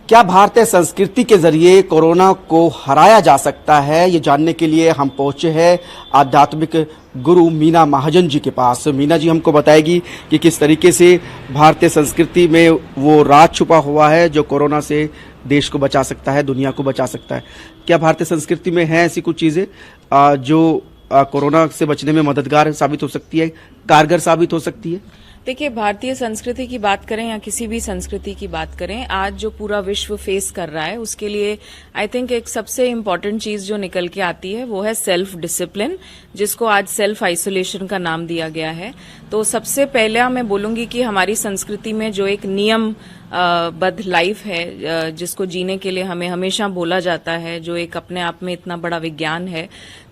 क्या भारतीय संस्कृति के जरिए कोरोना को हराया जा सकता है, ये जानने के लिए हम पहुंचे हैं आध्यात्मिक गुरु मीना महाजन जी के पास। मीना जी हमको बताएगी कि किस तरीके से भारतीय संस्कृति में वो राज छुपा हुआ है जो कोरोना से देश को बचा सकता है, दुनिया को बचा सकता है। क्या भारतीय संस्कृति में है ऐसी कुछ चीज़ें जो कोरोना से बचने में मददगार साबित हो सकती है, कारगर साबित हो सकती है? देखिए, भारतीय संस्कृति की बात करें या किसी भी संस्कृति की बात करें, आज जो पूरा विश्व फेस कर रहा है उसके लिए आई थिंक एक सबसे इम्पोर्टेंट चीज जो निकल के आती है वो है सेल्फ डिसिप्लिन, जिसको आज सेल्फ आइसोलेशन का नाम दिया गया है। तो सबसे पहले मैं बोलूंगी कि हमारी संस्कृति में जो एक नियम बद्ध लाइफ है जिसको जीने के लिए हमें हमेशा बोला जाता है, जो एक अपने आप में इतना बड़ा विज्ञान है,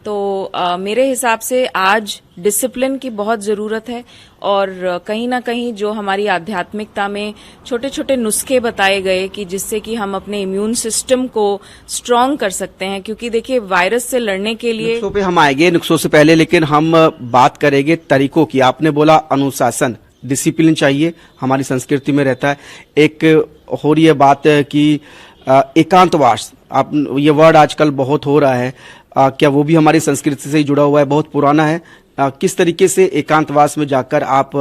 तो मेरे हिसाब से आज डिसिप्लिन की बहुत जरूरत है। और कहीं ना कहीं जो हमारी आध्यात्मिकता में छोटे छोटे नुस्खे बताए गए कि जिससे कि हम अपने इम्यून सिस्टम को स्ट्रांग कर सकते हैं, क्योंकि देखिए वायरस से लड़ने के लिए नुस्खों पे हम आएंगे नुस्खों से पहले, लेकिन हम बात करेंगे तरीकों की। आपने बोला अनुशासन, डिसिप्लिन चाहिए, हमारी संस्कृति में रहता है। एक हो रही है बात कि एकांतवास, आप ये वर्ड आजकल बहुत हो रहा है, क्या वो भी हमारी संस्कृति से ही जुड़ा हुआ है, बहुत पुराना है? किस तरीके से एकांतवास में जाकर आप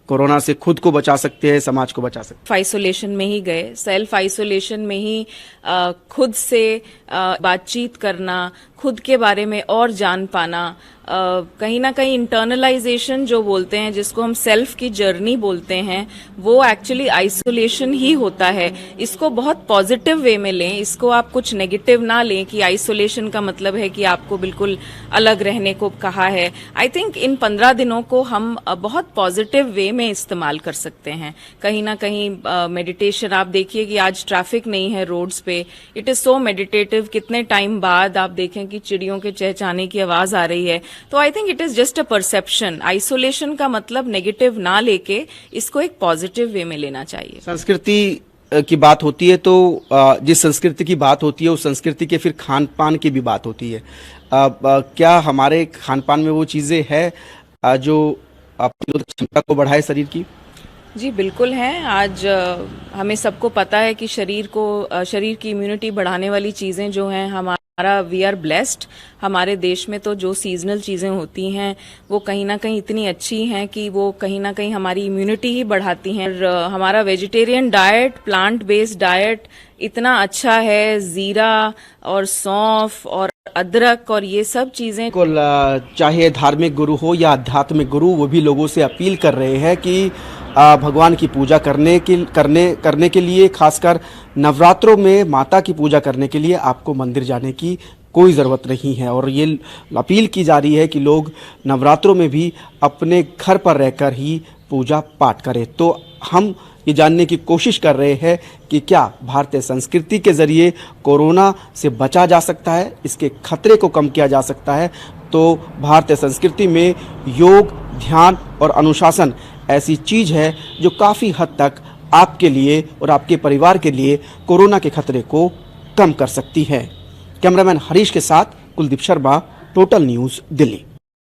कोरोना से खुद को बचा सकते हैं, समाज को बचा सकते हैं? आइसोलेशन में ही गए, सेल्फ आइसोलेशन में ही खुद से बातचीत करना, खुद के बारे में और जान पाना, कहीं ना कहीं इंटरनलाइजेशन जो बोलते हैं, जिसको हम सेल्फ की जर्नी बोलते हैं, वो एक्चुअली आइसोलेशन ही होता है। इसको बहुत पॉजिटिव वे में लें, इसको आप कुछ नेगेटिव ना लें कि आइसोलेशन का मतलब है कि आपको बिल्कुल अलग रहने को कहा है। आई थिंक इन 15 दिनों को हम बहुत पॉजिटिव वे में इस्तेमाल कर सकते हैं। कहीं ना कहीं मेडिटेशन, आप देखिए कि आज ट्रैफिक नहीं है रोड्स पे, इट इज सो मेडिटेटिव। कितने टाइम बाद आप देखें कि चिड़ियों के चहचहाने की आवाज आ रही है। तो I think it is just a perception. Isolation का मतलब नेगेटिव ना लेके इसको एक पॉजिटिव वे में लेना चाहिए। संस्कृति की बात होती है तो जिस संस्कृति की बात होती है उस संस्कृति के फिर खान पान की भी बात होती है। क्या हमारे खान पान में वो चीजें हैं जो प्रतिरोधक क्षमता को बढ़ाए शरीर की? जी बिल्कुल है। आज हमें सबको पता है कि शरीर की इम्यूनिटी बढ़ाने वाली चीजें जो हैं, हमारा वी आर ब्लेस्ड। हमारे देश में तो जो सीजनल चीजें होती हैं वो कहीं ना कहीं इतनी अच्छी हैं कि वो कहीं ना कहीं हमारी इम्यूनिटी ही बढ़ाती हैं। और हमारा vegetarian diet, plant based diet इतना अच्छा है। जीरा और सौंफ और अदरक और ये सब चीजें, चाहे धार्मिक गुरु हो या आध्यात्मिक गुरु, वो भी लोगों से अपील कर रहे हैं कि भगवान की पूजा करने के लिए, खासकर नवरात्रों में माता की पूजा करने के लिए आपको मंदिर जाने की कोई ज़रूरत नहीं है। और ये अपील की जा रही है कि लोग नवरात्रों में भी अपने घर पर रहकर ही पूजा पाठ करें। तो हम ये जानने की कोशिश कर रहे हैं कि क्या भारतीय संस्कृति के ज़रिए कोरोना से बचा जा सकता है, इसके खतरे को कम किया जा सकता है। तो भारतीय संस्कृति में योग, ध्यान और अनुशासन ऐसी चीज़ है जो काफ़ी हद तक आपके लिए और आपके परिवार के लिए कोरोना के खतरे को कम कर सकती है। कैमरामैन हरीश के साथ कुलदीप शर्मा, टोटल न्यूज़, दिल्ली।